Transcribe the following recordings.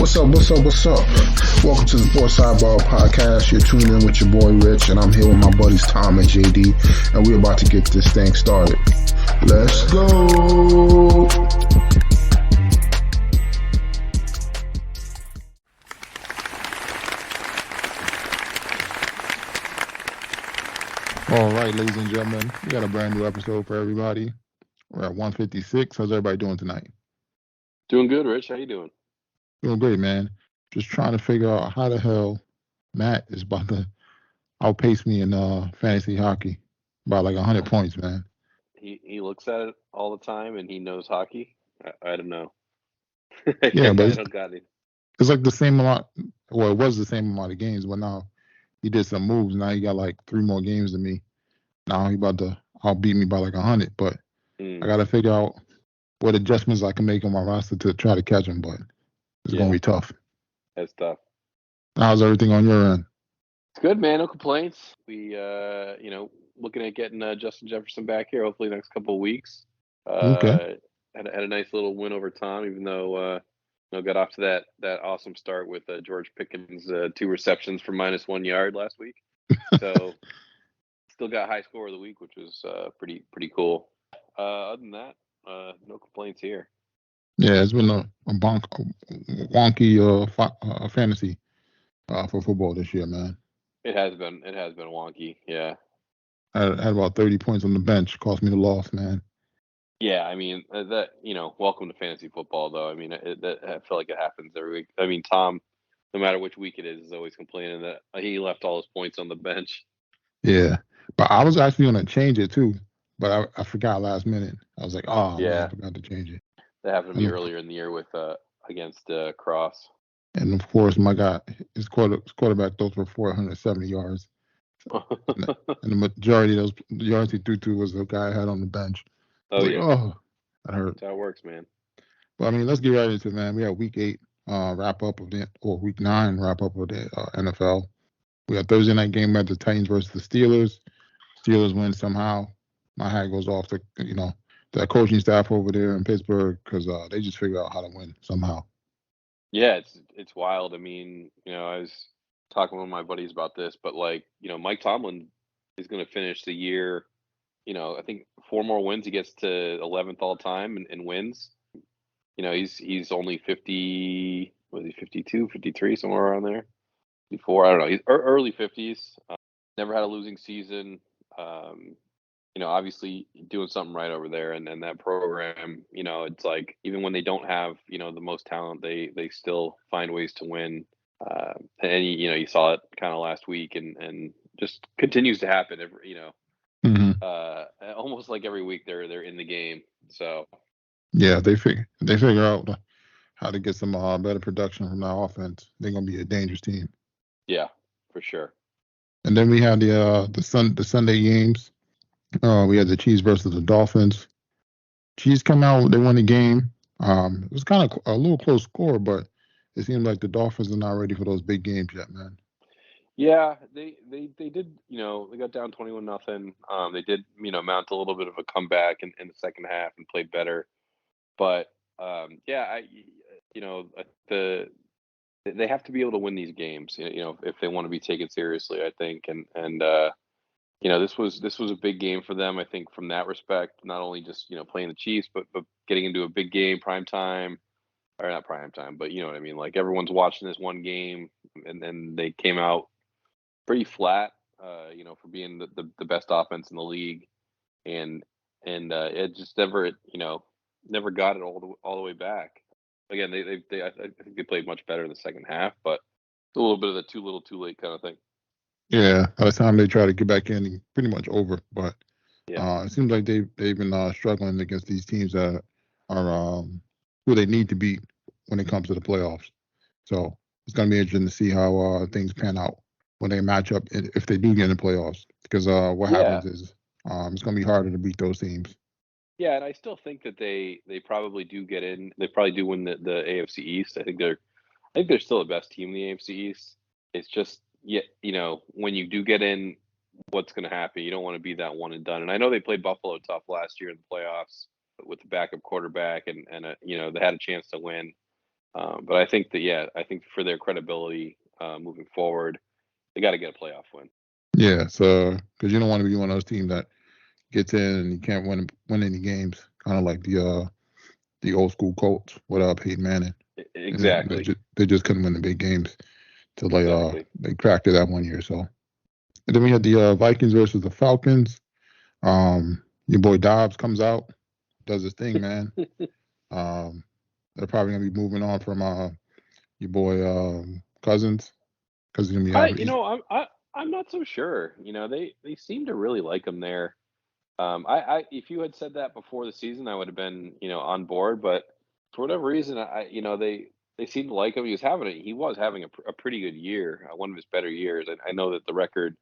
What's up? What's up? What's up? Welcome to the Sports Sidebar Podcast. You're tuned in with your boy Rich, and I'm here with my buddies Tom and JD, and we're about to get this thing started. Let's go! All right, ladies and gentlemen, we got a brand new episode for everybody. We're at 156. How's everybody doing tonight? Doing good, Rich. How you doing? Doing great, man. Just trying to figure out how the hell Matt is about to outpace me in fantasy hockey by like 100 points, man. He looks at it all the time and he knows hockey. I don't know. Yeah, but I don't got it. it's like the same amount. Well, it was the same amount of games, but now he did some moves. Now he got like 3 more games than me. Now he about to outbeat me by like 100. But I got to figure out what adjustments I can make on my roster to try to catch him. But it's going to be tough. That's tough. How's everything on your end? It's good, man. No complaints. We, looking at getting Justin Jefferson back here. Hopefully, the next couple of weeks. Okay. Had a nice little win over Tom, even though got off to that awesome start with George Pickens' 2 receptions for -1 yard last week. So still got high score of the week, which was pretty cool. Other than that, no complaints here. Yeah, it's been a wonky fantasy for football this year, man. It has been wonky. Yeah. I had about 30 points on the bench. Cost me the loss, man. Yeah, I mean welcome to fantasy football, though. I mean, I feel like it happens every week. I mean, Tom, no matter which week it is always complaining that he left all his points on the bench. Yeah, but I was actually gonna change it too, but I forgot last minute. I was like, oh man, I forgot to change it. That happened to me earlier in the year with against Cross. And of course, my guy, his quarterback throws for 470 yards. and the majority of those yards he threw to was the guy I had on the bench. Oh, yeah. Oh, that hurt. That's how it works, man. Well, I mean, let's get right into it, man. We have week 8 wrap up of week 9 wrap up of the NFL. We got Thursday night game at the Titans versus the Steelers. Steelers win somehow. My hat goes off to the coaching staff over there in Pittsburgh because they just figured out how to win somehow. Yeah, it's wild. I mean, I was talking with my buddies about this, but Mike Tomlin is going to finish the year. I think 4 more wins, he gets to 11th all time and wins. He's only 50. Was he 52, 53, somewhere around there? 54, I don't know. He's early 50s. Never had a losing season. Obviously doing something right over there, and that program. It's like even when they don't have the most talent, they still find ways to win. And you saw it kind of last week, and just continues to happen every almost like every week they're in the game. So yeah, they figure out how to get some better production from that offense. They're gonna be a dangerous team. Yeah, for sure. And then we had the Sunday games. We had the Chiefs versus the Dolphins. Chiefs come out, they won the game. It was kind of a little close score, but it seemed like the Dolphins are not ready for those big games yet, man. Yeah, they did. They got down 21-0. They did mount a little bit of a comeback in the second half and played better. But they have to be able to win these games. If they want to be taken seriously, I think. And this was a big game for them. I think from that respect, not only just playing the Chiefs, but getting into a big game, prime time. Or not prime time, but you know what I mean. Like everyone's watching this one game, and then they came out pretty flat, for being the best offense in the league, and it just never got it all the way back. Again, I think they played much better in the second half, but it's a little bit of the too little, too late kind of thing. Yeah, by the time they try to get back in, pretty much over. But it seems like they've been struggling against these teams that are who they need to beat when it comes to the playoffs. So it's going to be interesting to see how things pan out when they match up if they do get in the playoffs. Because what happens is it's going to be harder to beat those teams. Yeah, and I still think that they probably do get in. They probably do win the AFC East. I think they're still the best team in the AFC East. It's just when you do get in, what's going to happen? You don't want to be that one and done. And I know they played Buffalo tough last year in the playoffs with the backup quarterback, and they had a chance to win. But I think that I think for their credibility moving forward, they got to get a playoff win. Yeah, so because you don't want to be one of those teams that gets in and you can't win any games, kind of like the old school Colts without Peyton Manning. Exactly. And they just couldn't win the big games till they cracked it that one year. So, and then we had the Vikings versus the Falcons. Your boy Dobbs comes out, does his thing, man. They're probably gonna be moving on from your boy Cousins because he's gonna be having. I'm not so sure. They seem to really like him there. If you had said that before the season, I would have been, on board. But for whatever reason, they seem to like him. He was having a pretty good year, one of his better years. I know that the record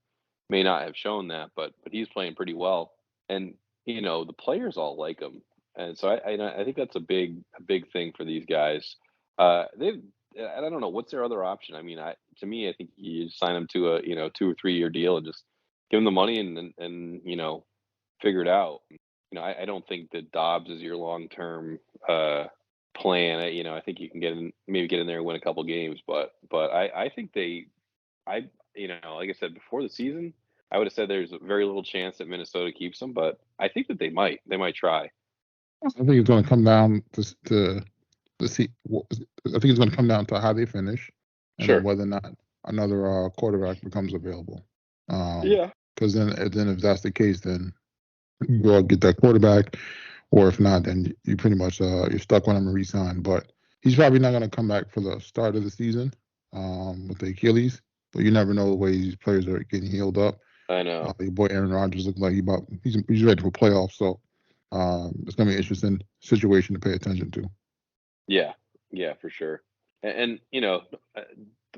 may not have shown that, but he's playing pretty well, and the players all like him, and so I think that's a big thing for these guys. They've I don't know what's their other option. I mean, to me, I think you sign them to a 2 or 3 year deal and just give them the money and figure it out. I don't think that Dobbs is your long term plan. I think you can maybe get in there and win a couple games, but I think like I said before the season, I would have said there's very little chance that Minnesota keeps him, but I think that they might try. I think it's going to come down to see. I think it's going to come down to how they finish, and then whether or not another quarterback becomes available. Yeah. Because then if that's the case, then you go out get that quarterback, or if not, then you pretty much you're stuck with him and resign. But he's probably not going to come back for the start of the season with the Achilles. But you never know the way these players are getting healed up. I know. Your boy Aaron Rodgers looks like he's ready for playoffs. So it's going to be an interesting situation to pay attention to. Yeah, for sure. And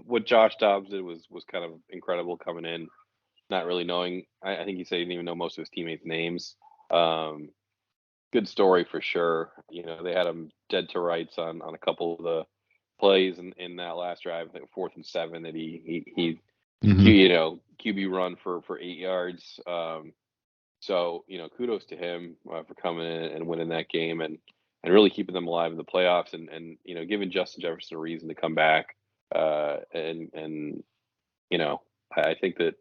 what Josh Dobbs did was kind of incredible coming in, not really knowing. I think he said he didn't even know most of his teammates' names. Good story for sure. They had him dead to rights on a couple of the plays in that last drive, I think 4th and 7 that he QB run for 8 yards. So kudos to him for coming in and winning that game and really keeping them alive in the playoffs and giving Justin Jefferson a reason to come back. And I think that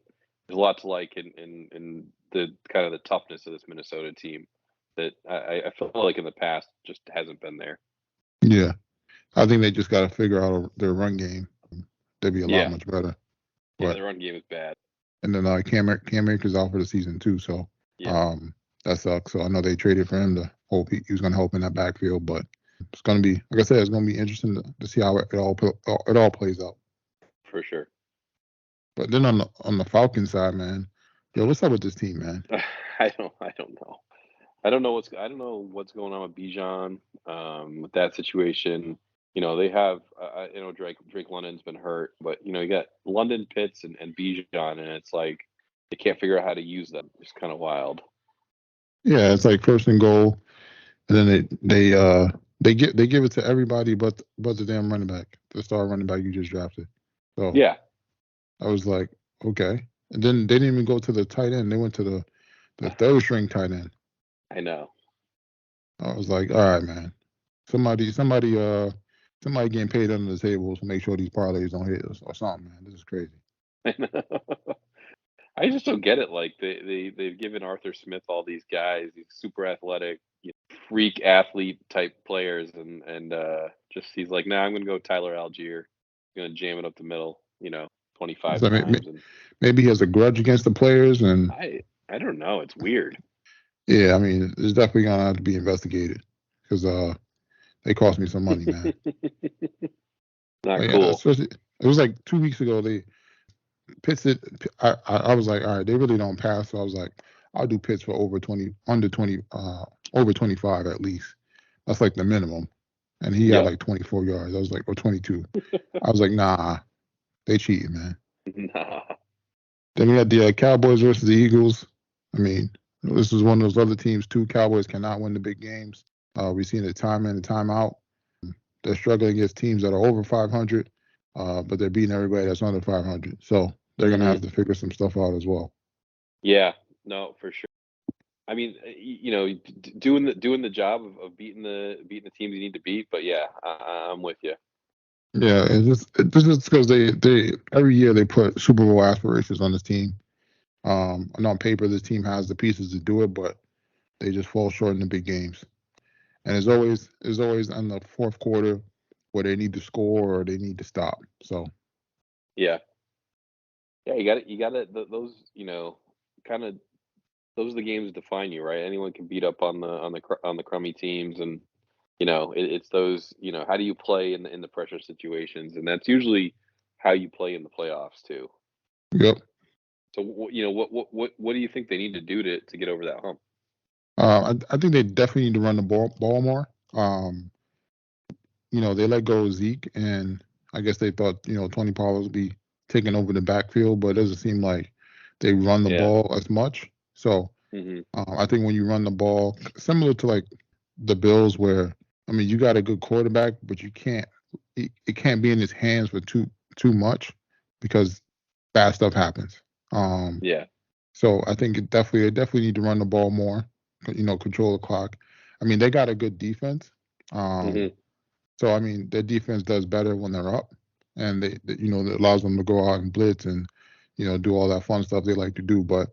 there's a lot to like in the kind of the toughness of this Minnesota team that I feel like in the past just hasn't been there. Yeah, I think they just got to figure out their run game. They'd be a lot much better. Yeah, the run game is bad. And then Cam Akers out for the season too, so that sucks. So I know they traded for him to hope he was going to help in that backfield, but it's going to be, like I said, it's going to be interesting to see how it all plays out. For sure. But then on the Falcons side, man, what's up with this team, man? I don't know. I don't know what's going on with Bijan with that situation. They have Drake London's been hurt, but you got London, Pitts, and Bijan, and it's like they can't figure out how to use them. It's kind of wild. Yeah, it's like 1st and goal, and then they give it to everybody but the damn running back, the star running back you just drafted. So yeah, I was like, okay, and then they didn't even go to the tight end. They went to the 3rd string tight end. I know. I was like, all right, man, somebody getting paid under the table to make sure these parlays don't hit us or something, man. This is crazy. I know. I just don't get it. Like they've given Arthur Smith all these guys, these super athletic, freak athlete type players, and just he's like, nah, I'm gonna go Tyler Algier, gonna jam it up the middle, 25 times. Maybe he has a grudge against the players, and I don't know. It's weird. Yeah, I mean, it's definitely gonna have to be investigated because they cost me some money, man. Not cool. Especially, it was like 2 weeks ago. They Pitts it. I was like, all right, they really don't pass. So I was like, I'll do Pitts for over 20, under 20, over 25 at least. That's like the minimum. And he had like 24 yards. I was like, or 22. I was like, nah, they cheating, man. Nah. Then we had the Cowboys versus the Eagles. I mean, this is one of those other teams too. Cowboys cannot win the big games. We've seen it time in and time out. They're struggling against teams that are over 500, but they're beating everybody that's under 500. So they're going to have to figure some stuff out as well. Yeah, no, for sure. I mean, doing the job of beating the teams you need to beat. But yeah, I'm with you. Yeah, it's just because they every year they put Super Bowl aspirations on this team. And on paper, this team has the pieces to do it, but they just fall short in the big games. And it's always in the fourth quarter where they need to score or they need to stop. So Yeah, yeah, you got it. Those, kind of those are the games that define you, right? Anyone can beat up on the crummy teams, and it's those. How do you play in the pressure situations, and that's usually how you play in the playoffs too. yep. So what do you think they need to do to get over that hump? I think they definitely need to run the ball more. They let go of Zeke, and I guess they thought Tony Pollard would be taking over the backfield, but it doesn't seem like they run the Yeah. ball as much. So Hmm. I think when you run the ball, similar to like the Bills, where you got a good quarterback, but you can't. It can't be in his hands for too much because bad stuff happens. Yeah. So I think they definitely need to run the ball more. Control the clock. They got a good defense. Hmm. So their defense does better when they're up, and it allows them to go out and blitz and do all that fun stuff they like to do. But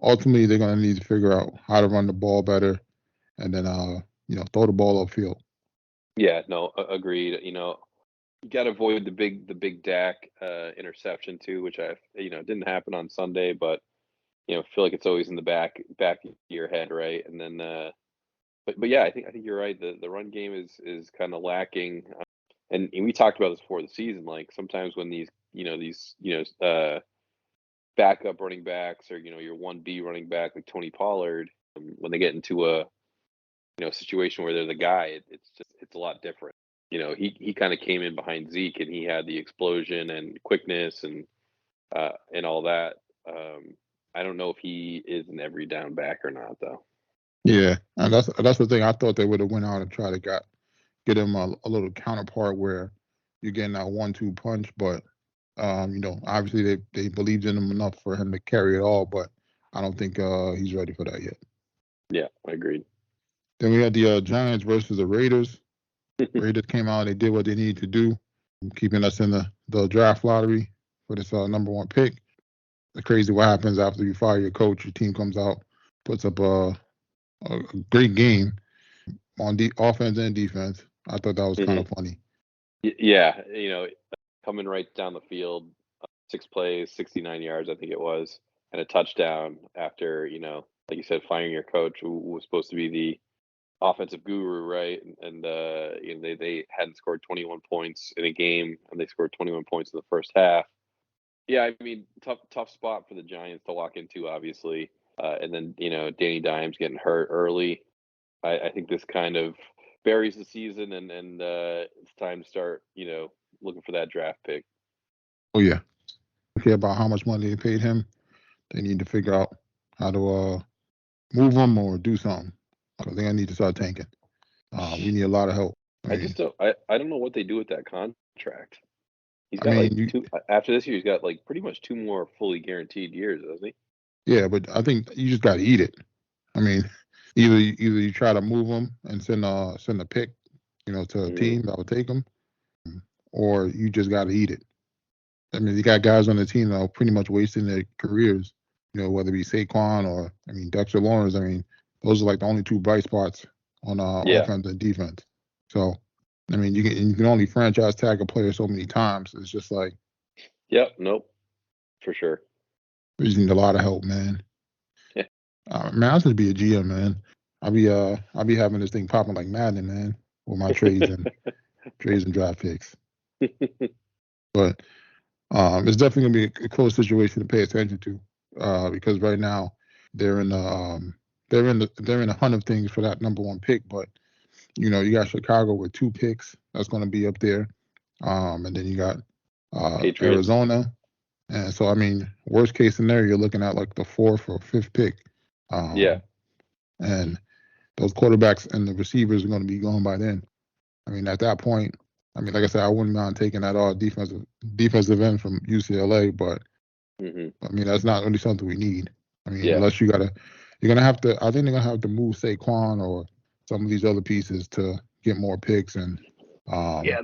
ultimately, they're gonna need to figure out how to run the ball better, and then throw the ball upfield. Yeah. No. Agreed. You got to avoid the big Dak interception too, which didn't happen on Sunday, but feel like it's always in the back of your head, right? And then, but yeah, I think you're right. The run game is kind of lacking, and we talked about this before the season. Like sometimes when these backup running backs or your 1B running back like Tony Pollard, when they get into a situation where they're the guy, it's a lot different. He kind of came in behind Zeke and he had the explosion and quickness and all that. I don't know if he is an every down back or not though. Yeah, and that's the thing. I thought they would have went out and tried to get him a little counterpart where you're getting that 1-2 punch, but obviously they believed in him enough for him to carry it all, but I don't think he's ready for that yet. Yeah, I agreed. Then we had the Giants versus the Raiders. Raiders came out, they did what they needed to do, keeping us in the draft lottery for this number one pick. It's crazy what happens after you fire your coach. Your team comes out, puts up a great game on the offense and defense. I thought that was kind of Hmm. funny. Yeah, coming right down the field, 6 plays, 69 yards, I think it was, and a touchdown after like you said, firing your coach who was supposed to be the offensive guru, right? And they hadn't scored 21 points in a game, and they scored 21 points in the first half. Yeah, tough spot for the Giants to walk into, obviously. And then Danny Dimes getting hurt early. I think this kind of buries the season, and it's time to start looking for that draft pick. Oh yeah, don't care about how much money they paid him. They need to figure out how to move him or do something. I think I need to start tanking. We need a lot of help. I just don't. I don't know what they do with that contract. He's I got like mean, you, two after this year. He's got like pretty much two more fully guaranteed years, doesn't he? yeah, but I think you just got to eat it. I mean, either you try to move him and send a pick, to a Hmm. team that will take him, or you just got to eat it. You got guys on the team that are pretty much wasting their careers. Whether it be Saquon or Dexter Lawrence. Those are like the only two bright spots on Yeah. offense and defense. So, you can only franchise tag a player so many times. It's just like Yep. Nope. For sure. we just need a lot of help, man. Yeah. Man, I'll just be a GM, man. I'll be having this thing popping like Madden, man, with my trades and draft picks. But it's definitely gonna be a close situation to pay attention to, because right now they're in the hunt of things for that number one pick. But you got Chicago with 2 picks that's gonna be up there, and then you got Patriots. Arizona, and so worst case scenario, you're looking at like the 4th or 5th pick, Yeah. and those quarterbacks and the receivers are going to be going by then. At that point, like I said, I wouldn't mind taking that all defensive end from UCLA, but Hmm. that's not really something we need. Yeah. Unless you're gonna have to. I think they're gonna have to move Saquon or some of these other pieces to get more picks and Yeah.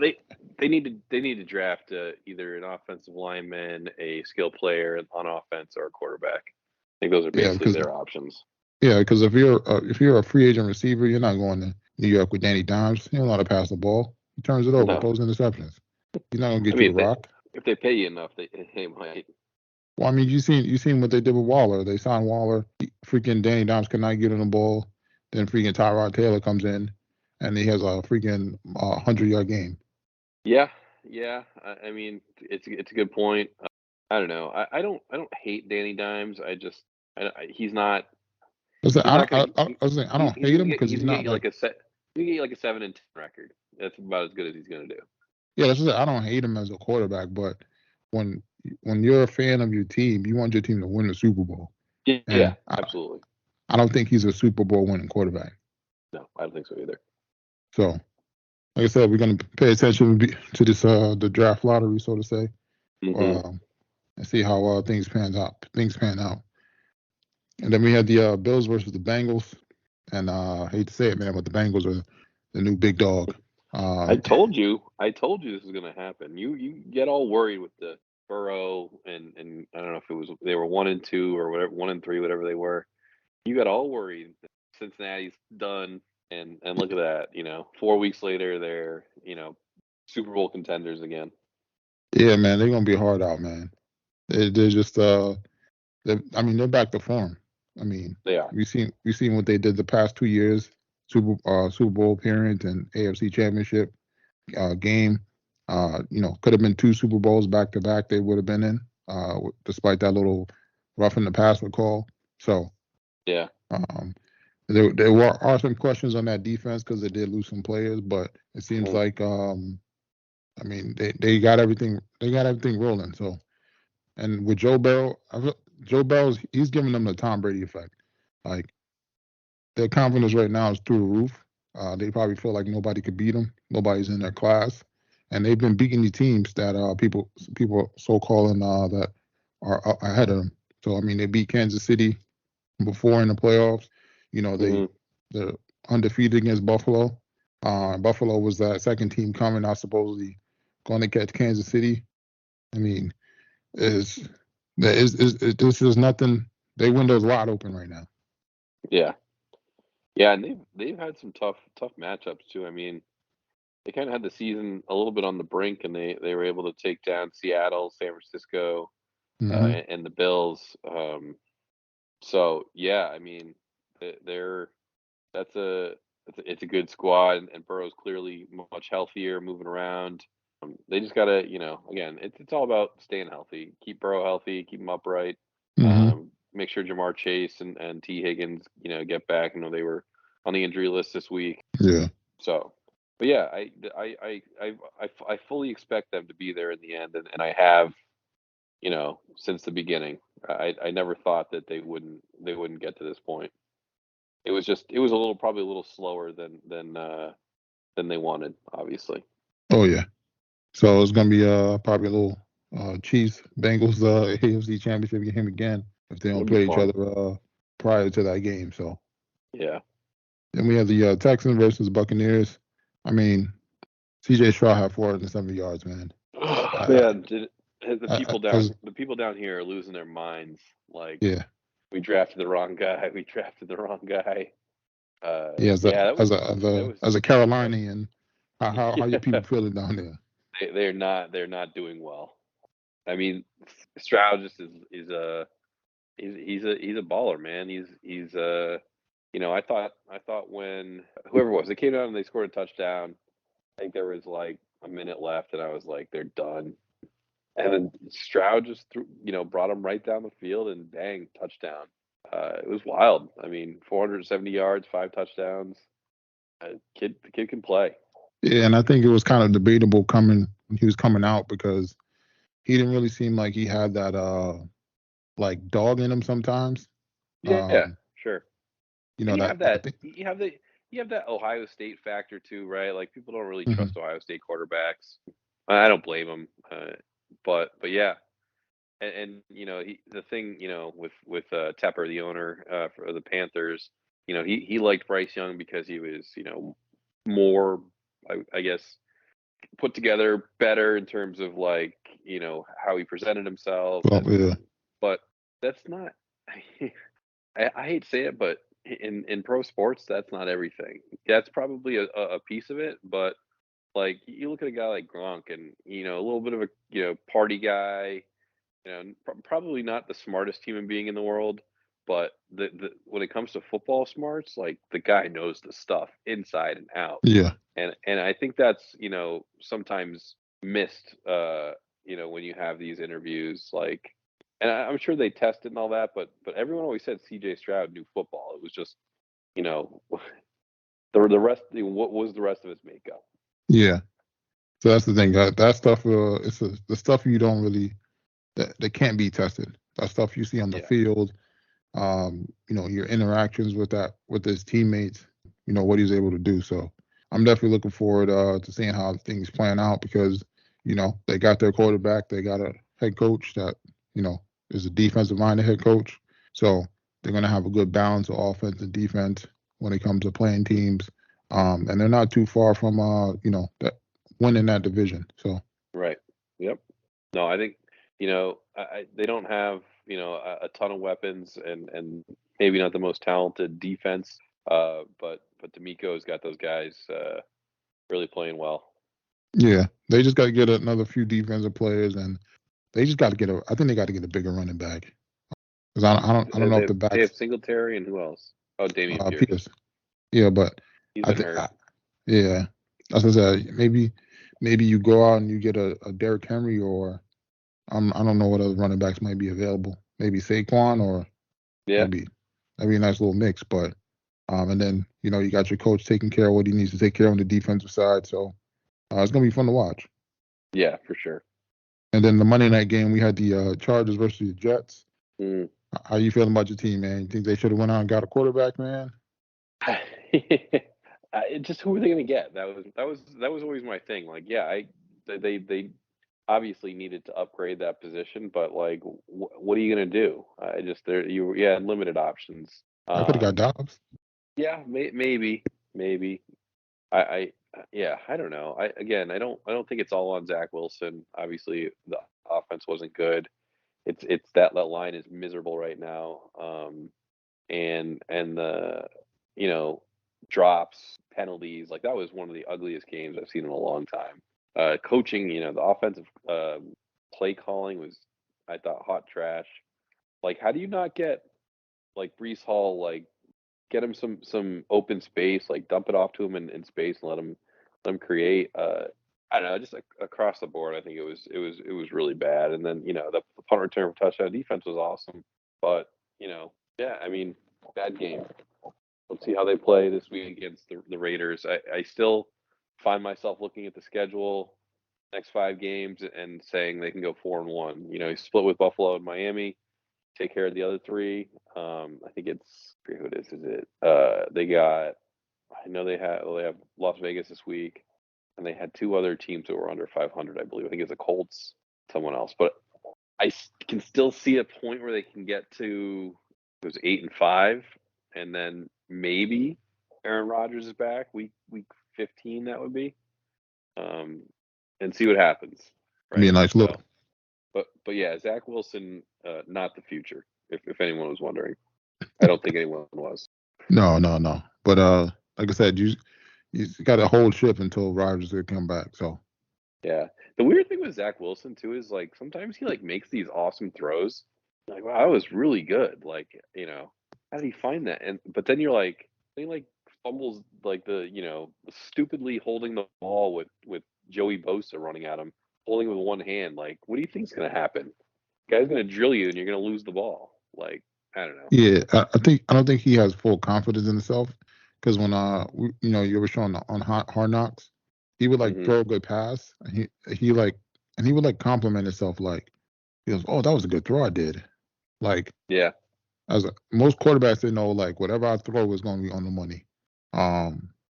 They need to draft either an offensive lineman, a skill player on offense, or a quarterback. I think those are basically their options. Yeah, because if you're a free agent receiver, you're not going to New York with Danny Dimes. He don't know how to pass the ball. He turns it over, throws interceptions. He's not gonna get you a rock. If they pay you enough, they might. Well, I mean, you seen what they did with Waller. They signed Waller. Freaking Danny Dimes could not get on the ball. Then freaking Tyrod Taylor comes in, and he has a freaking 100-yard game. Yeah. I mean, it's a good point. I don't know. I don't hate Danny Dimes. He's not. I don't hate him because he's not like a set. You get like a 7-10 record. That's about as good as he's gonna do. Yeah, that's what I don't hate him as a quarterback, but when you're a fan of your team, you want your team to win the Super Bowl. Yeah, absolutely. I don't think he's a Super Bowl winning quarterback. No, I don't think so either. So, like I said, we're going to pay attention to this the draft lottery, so to say, and see how things pan out. And then we had the Bills versus the Bengals, and I hate to say it, man, but the Bengals are the new big dog. I told you this was going to happen. You get all worried with the Burrow and I don't know if it was they were 1-2 or whatever, 1-3, whatever they were. You got all worried. Cincinnati's done, and look at that. 4 weeks later, they're Super Bowl contenders again. Yeah, man, they're gonna be hard out, man. They're just they're back to form. I mean, they are. We seen what they did the past 2 years. Super Bowl appearance and AFC Championship game. Could have been 2 Super Bowls back to back. They would have been in, despite that little roughing the passer call. So yeah, there are some questions on that defense because they did lose some players, but it seems like they got everything. They got everything rolling. So, and with Joe Burrow, he's giving them the Tom Brady effect. Like, their confidence right now is through the roof. They probably feel like nobody could beat them. Nobody's in their class, and they've been beating the teams that people so-calling that are ahead of them. So I mean, they beat Kansas City before in the playoffs. They're undefeated against Buffalo. Buffalo was that second team coming out, supposedly going to catch Kansas City. I mean, this is nothing. They window's wide open right now. Yeah, and they've had some tough matchups too. I mean, they kind of had the season a little bit on the brink, and they were able to take down Seattle, San Francisco, and the Bills. So yeah, I mean, it's a good squad, and Burrow's clearly much healthier, moving around. They just gotta, again, it's all about staying healthy. Keep Burrow healthy, keep him upright. Make sure Jamar Chase and T. Higgins, get back. They were on the injury list this week. Yeah. So, but yeah, I fully expect them to be there in the end, and I have, since the beginning. I never thought that they wouldn't get to this point. It was probably a little slower than they wanted, obviously. Oh yeah. So it's gonna be probably a little Chiefs Bengals AFC Championship game again if they don't play each other prior to that game. So yeah. Then we have the Texans versus Buccaneers. I mean, C.J. Stroud had 470 yards, man. Man, the people down here are losing their minds. Like, yeah, we drafted the wrong guy. As a Carolinian, how your people feeling down there? They're not doing well. I mean, Stroud just is a baller, man. He's I thought when whoever it was, they came out and they scored a touchdown. I think there was like a minute left, and I was like, they're done. And then Stroud just brought him right down the field, and bang, touchdown. It was wild. I mean, 470 yards, 5 touchdowns. The kid can play. Yeah, and I think it was kind of debatable when he was coming out because he didn't really seem like he had that like dog in him sometimes. Yeah, sure. You have that Ohio State factor too, right? Like, people don't really trust Ohio State quarterbacks. I don't blame them, but yeah, and the thing with Tepper, the owner for the Panthers, he liked Bryce Young because he was more, I guess, put together better in terms of like, how he presented himself. Well, yeah. But that's not. I hate to say it, but in pro sports, that's not everything. That's probably a piece of it, but like you look at a guy like Gronk, and a little bit of a party guy. Probably not the smartest human being in the world, but the when it comes to football smarts, like the guy knows the stuff inside and out. Yeah. And I think that's sometimes missed. When you have these interviews, like, and I'm sure they tested and all that, but everyone always said C.J. Stroud knew football. It was just the rest. What was the rest of his makeup? Yeah. So that's the thing. That stuff, it's the stuff you don't really that can't be tested. That stuff you see on the field. Your interactions with his teammates. What he's able to do. So I'm definitely looking forward to seeing how things plan out because they got their quarterback, they got a head coach that is a defensive minded head coach. So they're going to have a good balance of offense and defense when it comes to playing teams. And they're not too far from that winning that division. So right. Yep. No, I think they don't have a ton of weapons and maybe not the most talented defense. But D'Amico's got those guys really playing well. Yeah, they just got to get another few defensive players, and they just got to get I think they got to get a bigger running back. Because I don't know if the backs. They have Singletary and who else? Oh, Damian Pierce. Yeah, but he's been hurt. Yeah, as I said, maybe you go out and you get a Derrick Henry or I don't know what other running backs might be available. Maybe Saquon or that'd be a nice little mix. But and then you got your coach taking care of what he needs to take care of on the defensive side. So it's gonna be fun to watch. Yeah, for sure. And then the Monday night game, we had the Chargers versus the Jets. Mm. How you feeling about your team, man? You think they should have went out and got a quarterback, man? Just who are they going to get? That was always my thing. Like, yeah, they obviously needed to upgrade that position, but like, what are you going to do? You had limited options. I could have got Dobbs. Yeah, maybe. I don't know. I don't think it's all on Zach Wilson. Obviously, the offense wasn't good. It's that line is miserable right now. And the drops, penalties, like that was one of the ugliest games I've seen in a long time. Coaching, the offensive play calling was, I thought, hot trash. Like, how do you not get like Breece Hall, like get him some open space, like dump it off to him in space and let him create. I don't know, just across the board, I think it was really bad. And then the punt return for touchdown defense was awesome, but I mean, bad game. Let's see how they play this week against the Raiders. I still find myself looking at the schedule, next 5 games, and saying they can go 4-1. You split with Buffalo and Miami, take care of the other 3. I think it's, I forget who it is. Is it? They got. I know they have Las Vegas this week, and they had 2 other teams that were under 500. I believe. I think it's the Colts, someone else. But I can still see a point where they can get to 8-5, and then maybe Aaron Rodgers is back week 15. That would be, and see what happens. Right? Be a nice look. But yeah, Zach Wilson, not the future. If anyone was wondering, I don't think anyone was. No. But like I said, you got to hold ship until Rodgers will come back. So yeah, the weird thing with Zach Wilson too is like sometimes he like makes these awesome throws. Like, wow, that was really good. Like, how did he find that? But then you're like, he like fumbles like stupidly holding the ball with Joey Bosa running at him, holding with one hand. Like, what do you think's gonna happen? The guy's gonna drill you and you're gonna lose the ball. Like, I don't know. Yeah, I don't think he has full confidence in himself because when you were showing on Hard Knocks, he would like throw a good pass and he would like compliment himself like he goes, "Oh, that was a good throw I did." Like, yeah, as most quarterbacks, they know like whatever I throw is going to be on the money.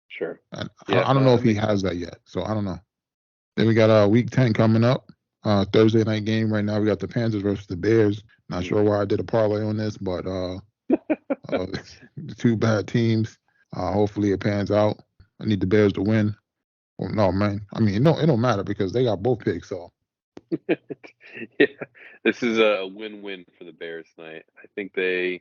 Sure. And yeah, I don't know if he has that yet, so I don't know. Then we got week 10 coming up, Thursday night game. Right now we got the Panthers versus the Bears. Not sure why I did a parlay on this, but the 2 bad teams. Hopefully it pans out. I need the Bears to win. Well, no, man. I mean, no, it don't matter because they got both picks. So Yeah, this is a win-win for the Bears tonight. I think they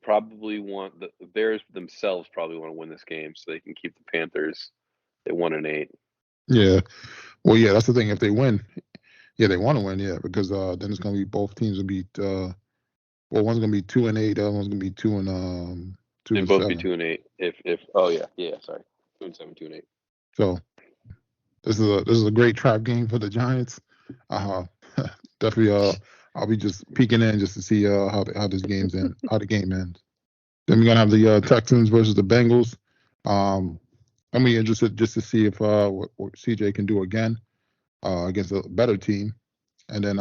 probably want the Bears themselves probably want to win this game so they can keep the Panthers at 1-8. yeah. Well, yeah, that's the thing. If they win, yeah, they want to win, yeah, because then it's gonna be both teams will be well, one's gonna be 2-8, the other one's gonna be 2 They'd and both be 7. 2-8. If oh yeah, sorry, 2-7, 2-8. So this is a great trap game for the Giants. Uh definitely I'll be just peeking in just to see how this game's end, how the game ends. Then we're gonna have the Texans versus the Bengals. I'm really interested just to see if what CJ can do again against a better team, and then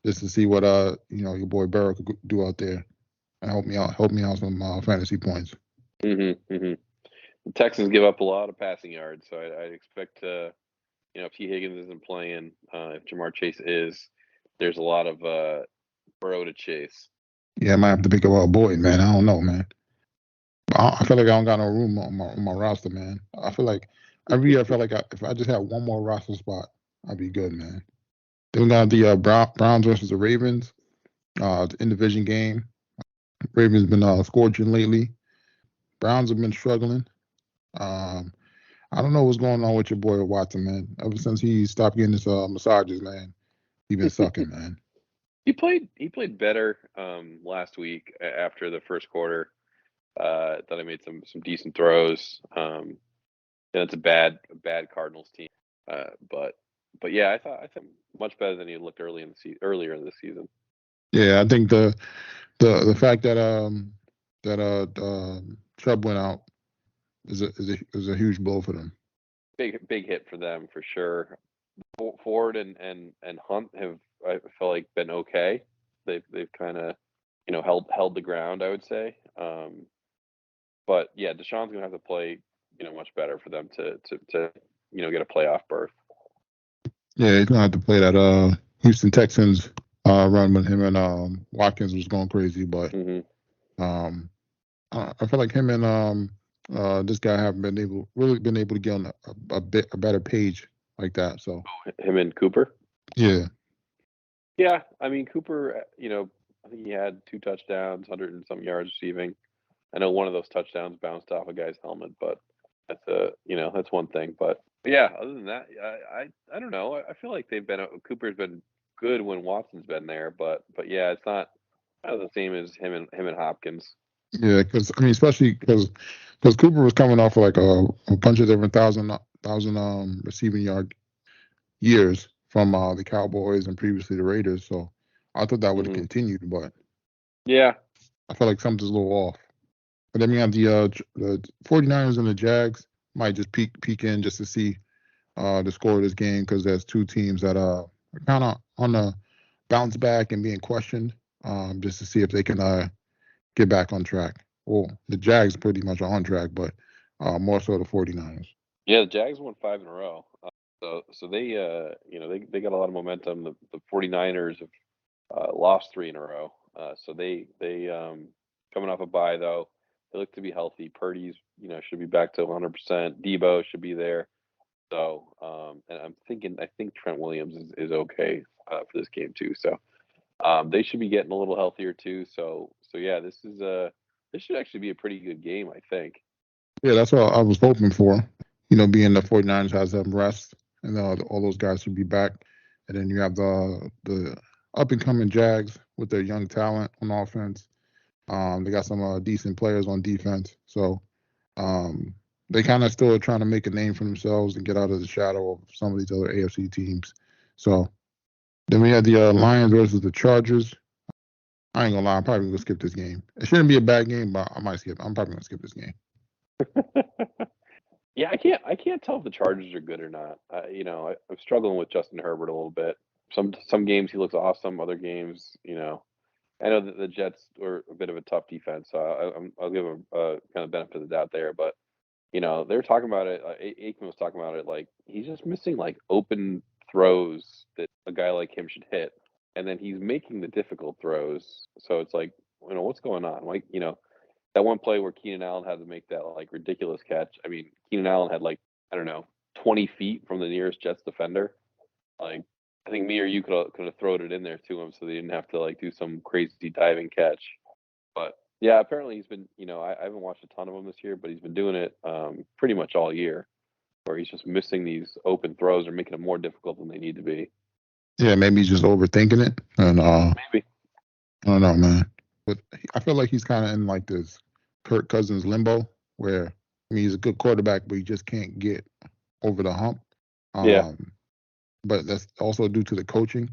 just to see what your boy Burrow could do out there and help me out some fantasy points. The Texans give up a lot of passing yards, so I expect if T. Higgins isn't playing, if Jamar Chase is, there's a lot of Burrow to chase. Yeah, I might have to pick up Boyd, man. I don't know, man. I feel like I don't got no room on my roster, man. I feel like every year I feel like if I just had one more roster spot, I'd be good, man. Then we got the Browns versus the Ravens, in division game. Ravens been scorching lately. Browns have been struggling. I don't know what's going on with your boy Watson, man. Ever since he stopped getting his massages, man, he been sucking, man. He played better last week after the first quarter. Thought I made some decent throws. It's a bad Cardinals team, but yeah, I thought much better than he looked earlier in the season. Yeah, I think the fact that Chubb went out is a huge blow for them. Big hit for them for sure. Ford and Hunt have, I feel like, been okay. They've kind of held the ground, I would say. But yeah, Deshaun's gonna have to play much better for them to get a playoff berth. Yeah, he's gonna have to play that Houston Texans run when him and Watkins was going crazy. But I feel like him and this guy haven't been able to get on a better page like that. So him and Cooper. Yeah. Yeah, I mean Cooper. I think he had 2 touchdowns, 100 and some yards receiving. I know one of those touchdowns bounced off a guy's helmet, but that's one thing. But yeah, other than that, I don't know. I feel like Cooper's been good when Watson's been there, but yeah, it's not the same as him and Hopkins. Yeah, because I mean, especially because Cooper was coming off of like a bunch of different thousand receiving yard years from the Cowboys and previously the Raiders. So I thought that would have continued, but yeah, I feel like something's a little off. But then we have the 49ers and the Jags might just peek in just to see the score of this game because there's two teams that are kind of on the bounce back and being questioned just to see if they can get back on track. Well, the Jags pretty much are on track, but more so the 49ers. Yeah, the Jags won 5 in a row. So they they got a lot of momentum. The 49ers have lost 3 in a row. So they coming off a bye though. They look to be healthy. Purdy's should be back to 100%. Debo should be there. So and I think Trent Williams is okay for this game too. So they should be getting a little healthier too. So yeah, this should actually be a pretty good game, I think. Yeah, that's what I was hoping for. Being the 49ers has them rest and all those guys should be back. And then you have the up and coming Jags with their young talent on offense. They got some decent players on defense. So they kind of still are trying to make a name for themselves and get out of the shadow of some of these other AFC teams. So then we had the Lions versus the Chargers. I ain't gonna lie, I'm probably gonna skip this game. It shouldn't be a bad game, but I'm probably gonna skip this game. Yeah, I can't tell if the Chargers are good or not. I'm struggling with Justin Herbert a little bit. Some games he looks awesome. Other games, I know that the Jets were a bit of a tough defense, so I'll give them a kind of benefit of the doubt there. But they were talking about it. Aikman was talking about it. Like he's just missing like open throws that a guy like him should hit, and then he's making the difficult throws. So it's like, what's going on? Like, that one play where Keenan Allen had to make that like ridiculous catch. I mean, Keenan Allen had like, I don't know, 20 feet from the nearest Jets defender. Like, I think me or you could have thrown it in there to him, so they didn't have to like do some crazy diving catch. But yeah, apparently he's been, I haven't watched a ton of him this year, but he's been doing it pretty much all year, where he's just missing these open throws or making it more difficult than they need to be. Yeah, maybe he's just overthinking it, and Maybe. I don't know, man. But I feel like he's kind of in like this Kirk Cousins limbo, where he's a good quarterback, but he just can't get over the hump. Yeah. But that's also due to the coaching.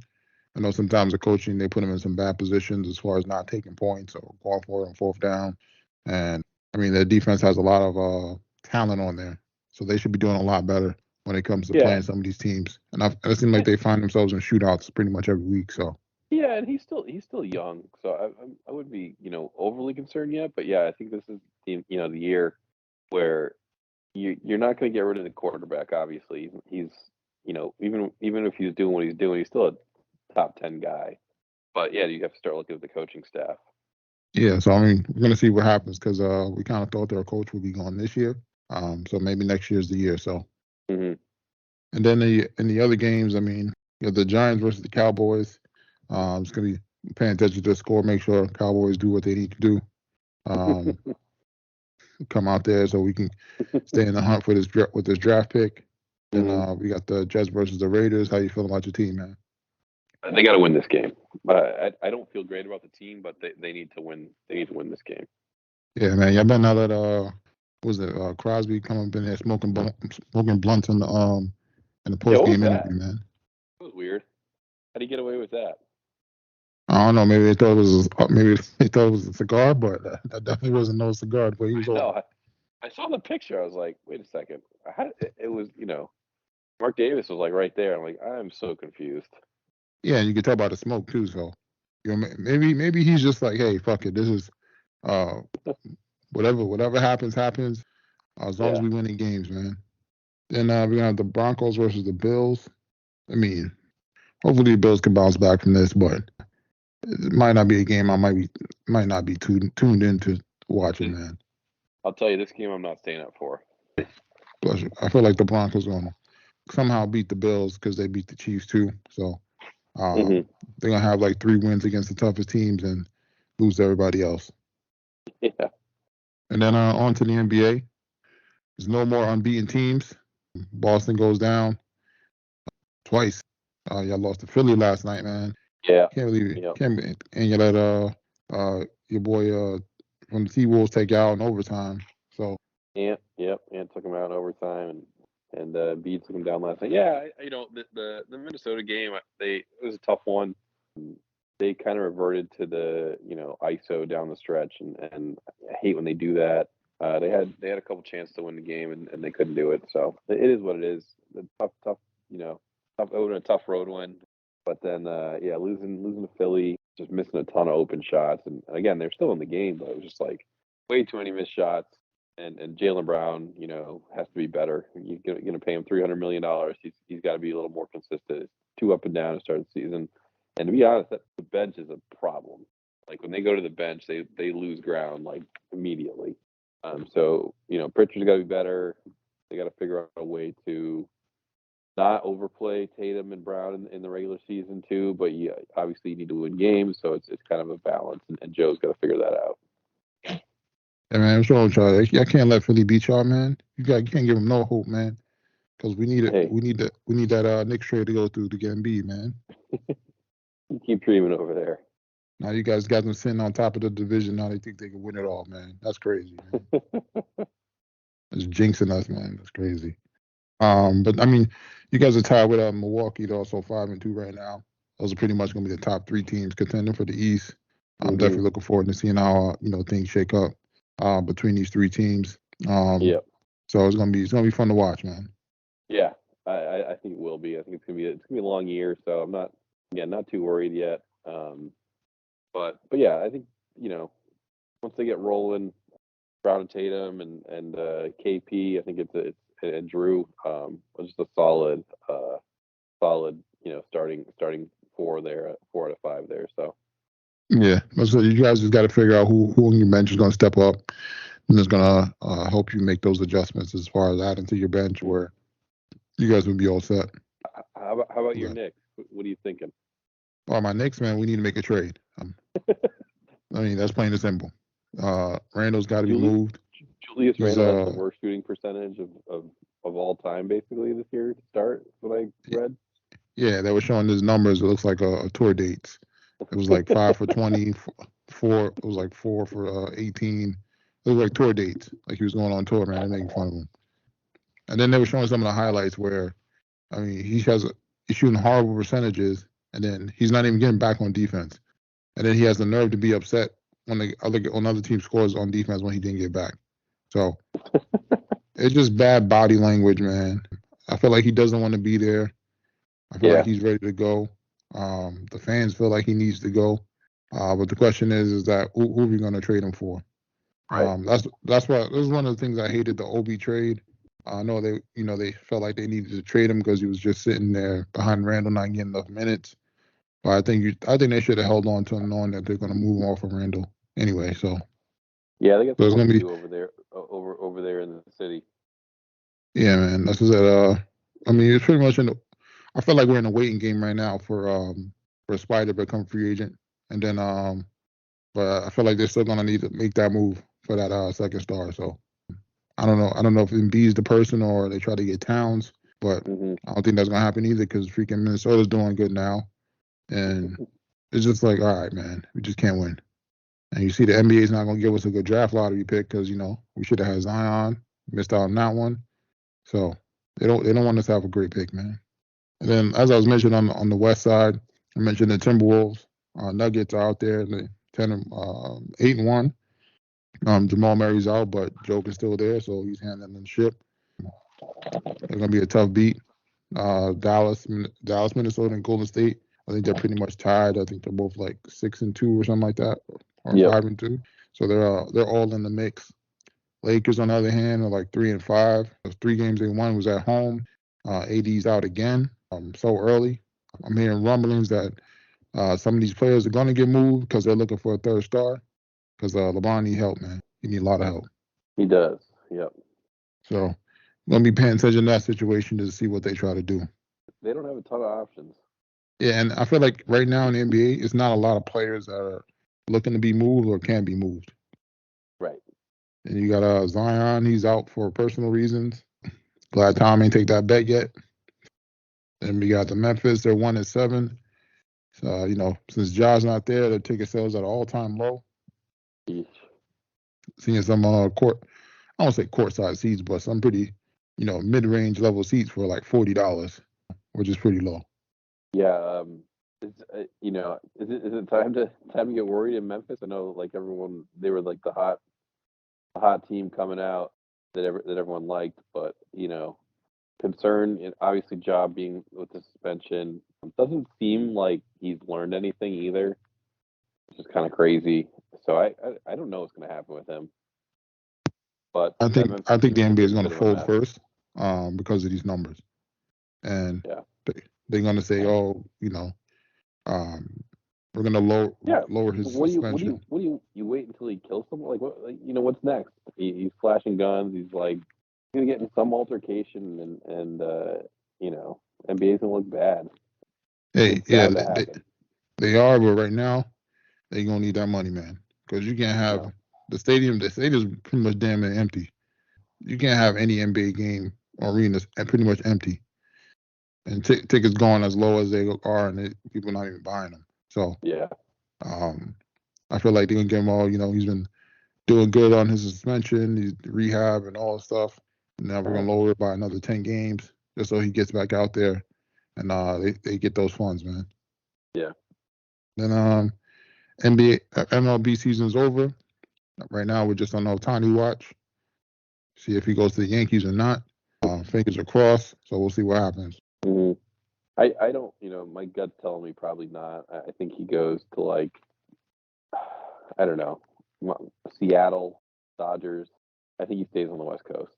I know sometimes the coaching, they put him in some bad positions as far as not taking points or going for it on fourth down. And, their defense has a lot of talent on there. So they should be doing a lot better when it comes to playing some of these teams. And it seems like they find themselves in shootouts pretty much every week. So yeah, and he's still young, so I wouldn't be overly concerned yet. But yeah, I think this is the year where you're not going to get rid of the quarterback. Obviously, he's even if he's doing what he's doing, he's still a top 10 guy. But yeah, you have to start looking at the coaching staff. Yeah, so we're going to see what happens because we kind of thought their coach would be gone this year. So maybe next year's the year. So, mm-hmm. And then in the other games, the Giants versus the Cowboys. I'm just going to be paying attention to the score, make sure Cowboys do what they need to do. Come out there so we can stay in the hunt for this draft pick. Mm-hmm. And we got the Jets versus the Raiders. How you feel about your team, man? They got to win this game. I don't feel great about the team, but they need to win. They need to win this game. Yeah, man. Y'all better not let Crosby come up in there smoking blunts in the post game interview, man. That was weird. How do you get away with that? I don't know. Maybe they thought it was a cigar, but that definitely wasn't no cigar. But he was I saw the picture. I was like, wait a second. It was Mark Davis was like right there. I'm like, I'm so confused. Yeah, and you can tell by the smoke too. So maybe he's just like, hey, fuck it. This is whatever happens. As long as we win in games, man. Then we're gonna have the Broncos versus the Bills. Hopefully the Bills can bounce back from this, but it might not be a game I might not be tuned into watching, man. I'll tell you, this game I'm not staying up for. Bless you. I feel like the Broncos are gonna somehow beat the Bills because they beat the Chiefs too. So they're gonna have like 3 wins against the toughest teams and lose to everybody else. Yeah. And then on to the NBA. There's no more unbeaten teams. Boston goes down twice. Y'all lost to Philly last night, man. Yeah. Can't believe it. Yep. And you let your boy from the T-Wolves take you out in overtime. So and took him out in overtime, and Embiid took him down last night. Yeah, the Minnesota game, it was a tough one. They kind of reverted to the ISO down the stretch, and I hate when they do that. They had a couple chances to win the game, and they couldn't do it. So it is what it is. The tough a tough road win. But then losing to Philly, just missing a ton of open shots, and again they're still in the game, but it was just like way too many missed shots. And Jaylen Brown, has to be better. You're gonna pay him $300 million. He's got to be a little more consistent. It's too up and down to start the season. And to be honest, the bench is a problem. Like when they go to the bench, they lose ground like immediately. So Pritchard's got to be better. They got to figure out a way to not overplay Tatum and Brown in the regular season too. But obviously you need to win games, so it's kind of a balance, and Joe's got to figure that out. Yeah, man, what's wrong with y'all? I can't let Philly beat y'all, man. You can't give them no hope, man. Because we need it. Hey. We need that Knicks trade to go through to get Embiid, man. You keep dreaming over there. Now you guys got them sitting on top of the division. Now they think they can win it all, man. That's crazy, man. It's jinxing us, man. That's crazy. But you guys are tied with Milwaukee. They're also 5-2 right now. Those are pretty much going to be the top 3 teams contending for the East. I'm definitely looking forward to seeing how things shake up between these 3 teams. So it's gonna be fun to watch, man. Yeah, I think it will be. I think it's gonna be a long year. So I'm not too worried yet. But yeah, I think once they get rolling, Stroud and Tatum and KP, I think it's and Drew, just a solid starting 4 there, 4 out of 5 there. So. Yeah, so you guys just got to figure out who on your bench is going to step up and is going to help you make those adjustments as far as adding to your bench, where you guys would be all set. How about your Okay. Knicks? What are you thinking? Well, my Knicks, man, we need to make a trade. I mean, that's plain and simple. Randall's got to be moved. Julius He's Randle has the worst shooting percentage of all time, basically, this year to start. That's what I read. Yeah, they were showing his numbers. It looks like a tour dates. It was like 5 for 20, 4. It was like 4 for 18. It was like tour dates. Like he was going on tour, man. They're making fun of him. And then they were showing some of the highlights where, I mean, he's shooting horrible percentages, and then he's not even getting back on defense. And then he has the nerve to be upset when another team scores on defense when he didn't get back. So it's just bad body language, man. I feel like he doesn't want to be there. I feel like he's ready to go. The fans feel like he needs to go. But the question is that who are we going to trade him for? Right. That's why this is one of the things I hated the Obi trade. I know they felt like they needed to trade him because he was just sitting there behind Randall, not getting enough minutes. But I think they should have held on to him, knowing that they're going to move him off of Randall anyway. So yeah, they got so something to do over there in the city. Yeah, man. That's it. I mean, it's pretty much I feel like we're in a waiting game right now for Spider to become free agent, and then but I feel like they're still gonna need to make that move for that second star. So I don't know. I don't know if Embiid's the person or they try to get Towns, but I don't think that's gonna happen either because freaking Minnesota's doing good now, and it's just like, all right, man, we just can't win. And you see, the NBA's not gonna give us a good draft lottery pick because we should have had Zion, missed out on that one. So they don't want us to have a great pick, man. And then, as I was mentioning on the west side, I mentioned the Timberwolves. Nuggets are out there, 8-1. Jamal Murray's out, but Joke is still there, so he's handling the ship. It's gonna be a tough beat. Dallas, Minnesota, and Golden State. I think they're pretty much tied. I think they're both like 6-2 or something like that, or 5-2. So they're all in the mix. Lakers, on the other hand, are like 3-5. Those 3 games they won was at home. AD's out again so early. I'm hearing rumblings that some of these players are going to get moved because they're looking for a third star. Because LeBron need help, man. He need a lot of help. He does. Yep. So I'm going to be paying attention to that situation to see what they try to do. They don't have a ton of options. Yeah, and I feel like right now in the NBA, it's not a lot of players that are looking to be moved or can be moved. Right. And you got Zion. He's out for personal reasons. Glad Tom ain't take that bet yet. And we got the Memphis. They're 1-7. So, since Ja's not there, their ticket sales at an all-time low. Eesh. Seeing some court, I won't say court-side seats, but some pretty, mid-range level seats for like $40, which is pretty low. Yeah. Is it time to get worried in Memphis? I know, like, everyone, they were like the hot team coming out that everyone liked, but concern, and obviously Ja being with the suspension, doesn't seem like he's learned anything either, which is kind of crazy. So I don't know what's going to happen with him. But I think the NBA is going to fold first because of these numbers, and they're going to say, we're going to lower his suspension. What do you wait until he kills someone? Like, what? Like, what's next? He's flashing guns. He's like going to get in some altercation, and NBA's gonna look bad. Hey, they are, but right now they're gonna need that money, man, because you can't have the stadium. The stadium's pretty much damn near empty. You can't have any NBA game or arenas pretty much empty, and tickets going as low as they are, and people not even buying them. So I feel like they're gonna get him all. He's been doing good on his suspension, his rehab, and all that stuff. And now we're gonna lower it by another 10 games just so he gets back out there, and they get those funds, man. Yeah. Then MLB season's over. Right now we're just on Ohtani watch. See if he goes to the Yankees or not. Fingers are crossed, so we'll see what happens. Mm-hmm. I don't, my gut's telling me probably not. I think he goes to, like, I don't know, Seattle, Dodgers. I think he stays on the West Coast.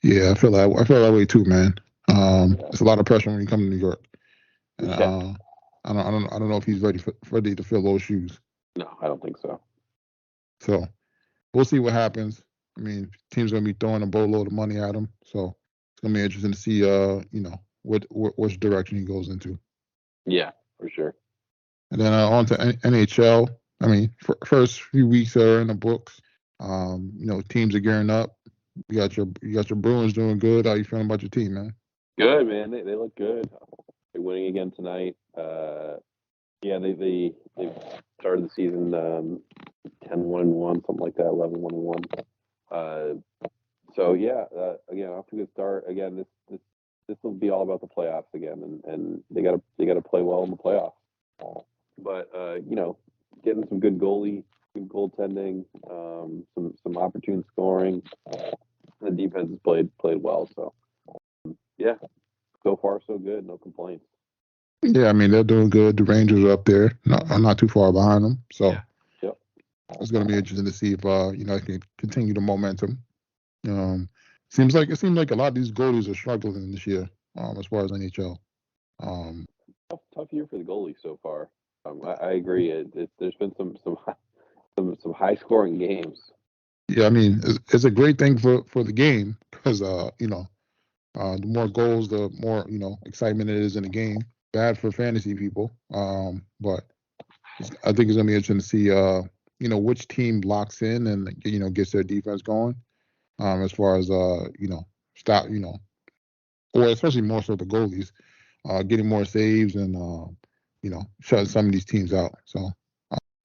Yeah, I feel that way too, man. It's a lot of pressure when you come to New York. And, I don't know if he's ready to fill those shoes. No, I don't think so. So we'll see what happens. I mean, team's gonna be throwing a boatload of money at him, so it's gonna be interesting to see, which direction he goes into. Yeah, for sure. And then on to NHL. I mean, first few weeks are in the books. Teams are gearing up. You got your Bruins doing good. How you feeling about your team, man? Good, man. They look good. They're winning again tonight. Yeah, they started the season 10-1-1, something like that, 11-1-1. So yeah, again, off to a good start. Again, this will be all about the playoffs again, and they gotta play well in the playoffs. But getting some good goaltending, some opportune scoring. The defense has played well, so yeah, so far so good, no complaints. Yeah, I mean they're doing good. The Rangers are up there, not too far behind them. So Yep. It's going to be interesting to see if they can continue the momentum. Seems like a lot of these goalies are struggling this year, as far as NHL. Tough year for the goalies so far. I agree. There's been some high scoring games. Yeah, I mean it's a great thing for the game because the more goals, the more excitement it is in the game. Bad for fantasy people, but I think it's gonna be interesting to see which team locks in and gets their defense going. As far as stop or especially more so the goalies getting more saves and shutting some of these teams out. So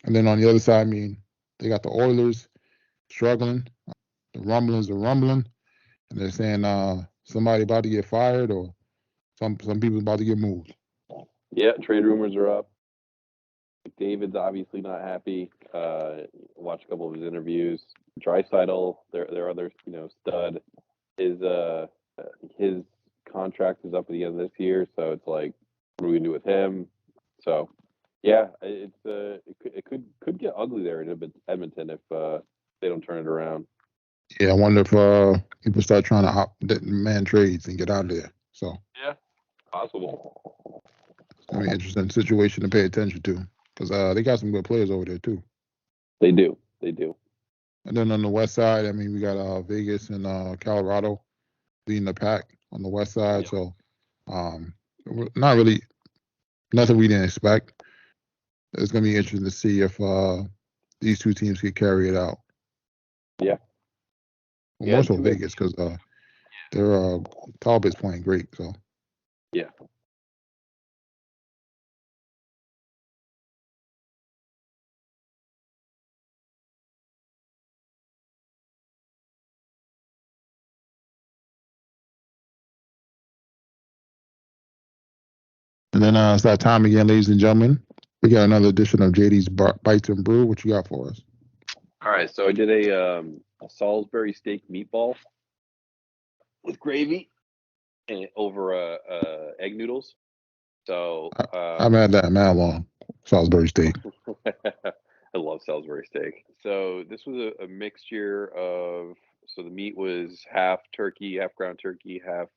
and then on the other side, I mean they got the Oilers struggling. The Rumblings are rumbling, and they're saying somebody about to get fired or some people about to get moved. Yeah, trade rumors are up. David's obviously not happy. Watch a couple of his interviews. Draisaitl, their other stud, his contract is up at the end of this year, so it's like, what are we gonna do with him? So yeah, it could get ugly there in Edmonton if they don't turn it around. Yeah, I wonder if people start trying to man trades and get out of there. So yeah, possible. It's gonna be an interesting situation to pay attention to because they got some good players over there too. They do. And then on the west side, I mean, we got Vegas and Colorado leading the pack on the west side. Yep. So not really nothing we didn't expect. It's gonna be interesting to see if these two teams can carry it out. Yeah. Well, more so Vegas because their Talbot's playing great. So yeah. And then it's that time again, ladies and gentlemen. We got another edition of JD's Bites and Brew. What you got for us? All right, so I did a Salisbury steak meatball with gravy and over egg noodles. So I've had that mad long. Salisbury steak. I love Salisbury steak. So this was a mixture of, so the meat was half turkey, half ground turkey, half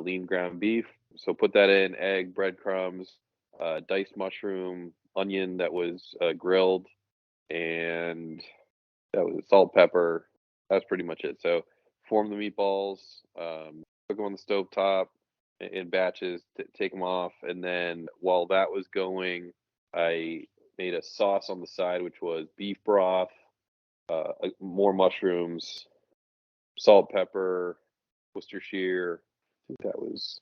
lean ground beef. So put that in, egg, breadcrumbs, diced mushroom, onion that was grilled, and that was salt, pepper. That's pretty much it. So form the meatballs, cook them on the stove top in batches, take them off, and then while that was going, I made a sauce on the side, which was beef broth, more mushrooms, salt, pepper, Worcestershire. I think that was,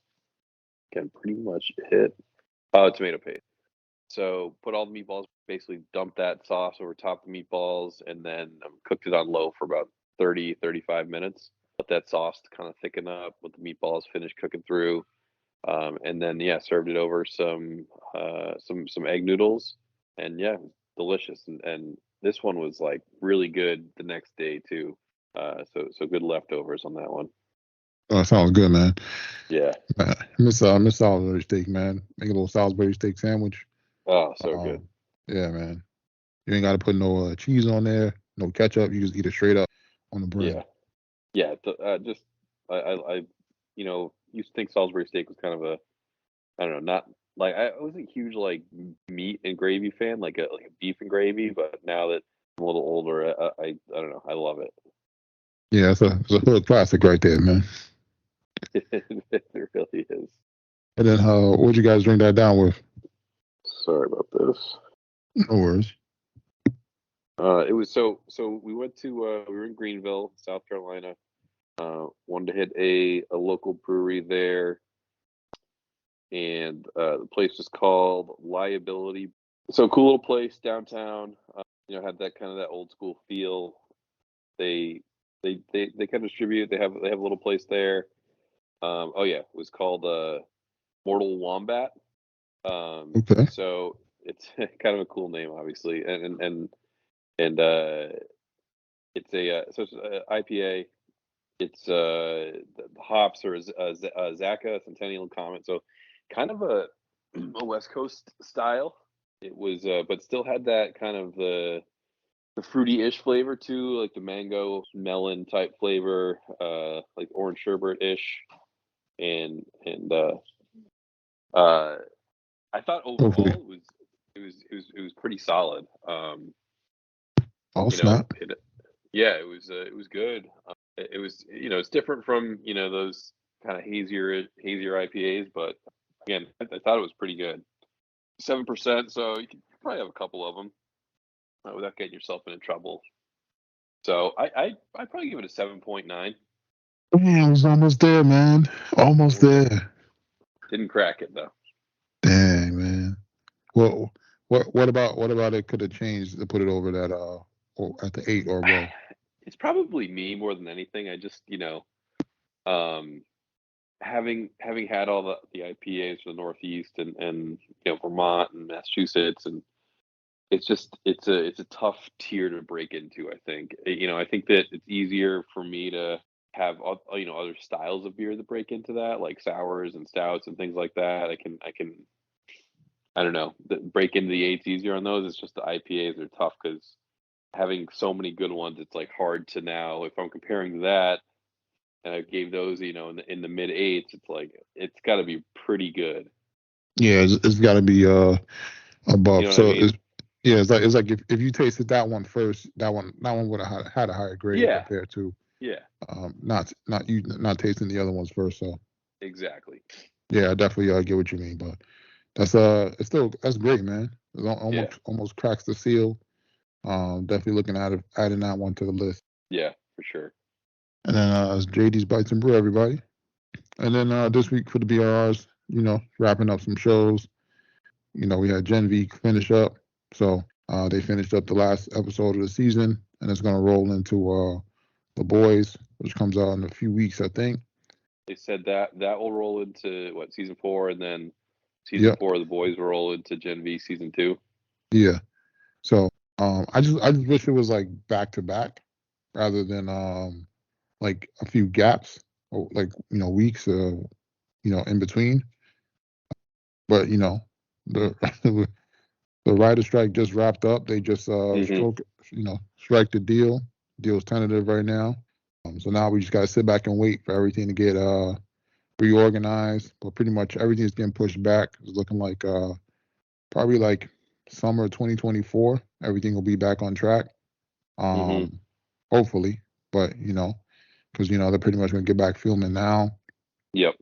again, pretty much it. Tomato paste. So put all the meatballs, basically dump that sauce over top the meatballs, and then cooked it on low for about 30, 35 minutes. Let that sauce kind of thicken up with the meatballs finish cooking through. And then, served it over some egg noodles. And yeah, delicious. And this one was like really good the next day too. So good leftovers on that one. Oh, that sounds good, man. Yeah. Miss Salisbury steak, man. Make a little Salisbury steak sandwich. Oh, so good. Yeah, man. You ain't got to put no cheese on there, no ketchup. You just eat it straight up on the bread. Yeah. I used to think Salisbury steak was kind of a, I don't know, not like, I wasn't a huge like meat and gravy fan, like a beef and gravy. But now that I'm a little older, I don't know, I love it. Yeah, it's a hood classic right there, man. It really is. And then, what'd you guys drink that down with? Sorry about this. No worries. It was so we went to we were in Greenville, South Carolina. Wanted to hit a local brewery there, and the place was called Liability. So cool little place downtown. Had that kind of that old school feel. They kind of distribute. They have a little place there. Oh yeah, it was called Mortal Wombat. Okay. So it's kind of a cool name, obviously, and it's a so it's IPA. It's the hops are Zaka Centennial Comet, so kind of a West Coast style. It was, but still had that kind of the fruity-ish flavor too, like the mango melon type flavor, like orange sherbet-ish, and I thought overall Hopefully. it was pretty solid. Oh, snap. Yeah, it was good. It was it's different from those kind of hazier IPAs, but again, I thought it was pretty good. 7%, so you could probably have a couple of them without getting yourself into trouble. So I probably give it a 7.9. Man, I was almost there, man. Almost there. Didn't crack it though. Dang, man. Well, what about it could have changed to put it over that or at the 8 or above? It's probably me more than anything. I just having had all the IPAs for the Northeast and Vermont and Massachusetts, and it's a tough tier to break into. I think I think that it's easier for me to have other styles of beer that break into that, like sours and stouts and things like that. I don't know, break into the 8s easier on those. It's just the IPAs are tough because having so many good ones, it's like hard to now. If I'm comparing to that, and I gave those, in the mid 8s, it's like it's got to be pretty good. Yeah, it's got to be above. You know what So I mean? it's like if you tasted that one first, that one would have had a higher grade compared to not tasting the other ones first. So exactly. Yeah, I definitely get what you mean, but that's that's great, man. It almost cracks the seal. Definitely looking at adding that one to the list. Yeah, for sure. And then JD's Bites and Brew, everybody. And then this week for the BRRs, wrapping up some shows. We had Gen V finish up. So they finished up the last episode of the season, and it's going to roll into The Boys, which comes out in a few weeks, I think. They said that will roll into season 4, and then season 4 of The Boys will roll into Gen V season 2. Yeah. So I just wish it was like back to back rather than like a few gaps, or like weeks in between. But the the writer strike just wrapped up. They just strike the deal. Deal's tentative right now. So now we just gotta sit back and wait for everything to get reorganized. But pretty much everything's getting pushed back. It's looking like probably like summer 2024, everything will be back on track. Hopefully, but because they're pretty much going to get back filming now. Yep.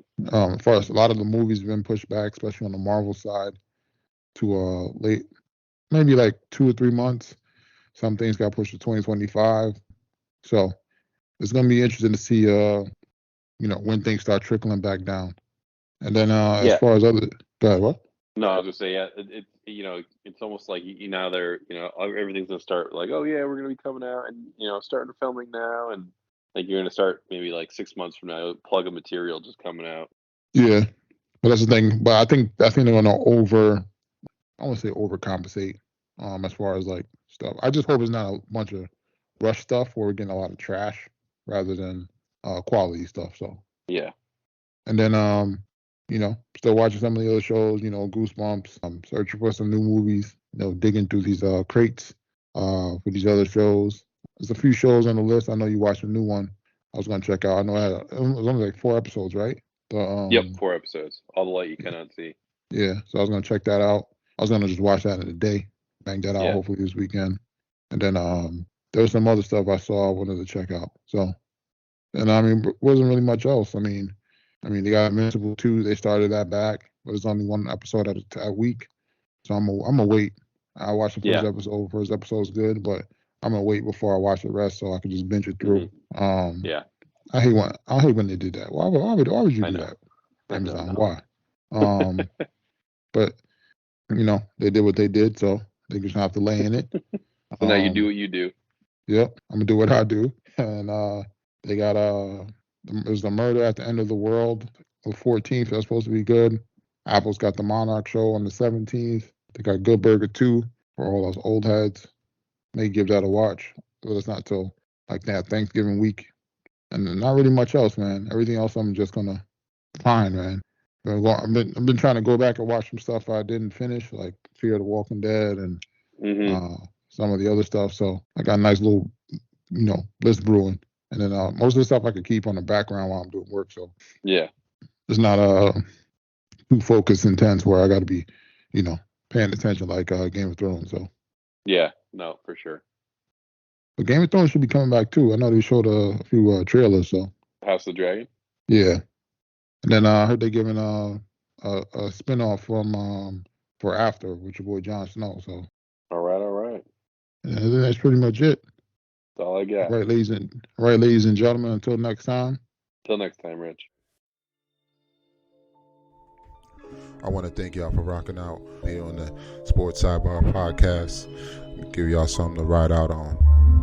First, a lot of the movies have been pushed back, especially on the Marvel side, to late, maybe like 2 or 3 months. Some things got pushed to 2025. So it's going to be interesting to see when things start trickling back down. And then as far as other, go ahead, what? No, I was gonna say, it's almost like now they're everything's gonna start like, oh yeah, we're gonna be coming out and starting filming now, and like you're gonna start maybe like 6 months from now, plug of material just coming out. Yeah, but that's the thing. But I think they're gonna I want to say overcompensate as far as like stuff. I just hope it's not a bunch of rush stuff where we're getting a lot of trash rather than quality stuff. So yeah, and then still watching some of the other shows, Goosebumps, searching for some new movies, digging through these crates for these other shows. There's a few shows on the list. I know you watched a new one I was going to check out. I know it was only like 4 episodes, right? Yep, 4 episodes. All the light you cannot see. Yeah, so I was going to check that out. I was going to just watch that in a day, bang that out hopefully this weekend. And then there was some other stuff I saw I wanted to check out. So, and I mean, wasn't really much else. I mean, I mean, they got Invincible 2. They started that back, but it's only one episode at a week. So I'm gonna wait. I watched the first episode. First episode's good, but I'm gonna wait before I watch the rest so I can just binge it through. Yeah. I hate when they did that. Why would you do that? Amazon, why? But they did what they did, so they just have to lay in it. So now you do what you do. Yep, I'm gonna do what I do. And they got there's the Murder at the End of the World, the 14th. That's supposed to be good. Apple's got the Monarch show on the 17th. They got Good Burger 2 for all those old heads. May give that a watch, but it's not till like that Thanksgiving week. And not really much else, man. Everything else I'm just gonna find, man. I've been trying to go back and watch some stuff I didn't finish, like Fear the Walking Dead and some of the other stuff. So I got a nice little, list brewing. And then most of the stuff I could keep on the background while I'm doing work. So yeah, it's not too focused intense where I got to be, paying attention like Game of Thrones. So yeah, no, for sure. But Game of Thrones should be coming back too. I know they showed a few trailers. So House of the Dragon. Yeah, and then I heard they're giving a spinoff from for After with your boy Jon Snow. So all right. And I think that's pretty much it. That's all I got. All right, ladies and gentlemen. Until next time. Till next time, Rich. I want to thank y'all for rocking out here on the Sports Sidebar Podcast. Give y'all something to ride out on.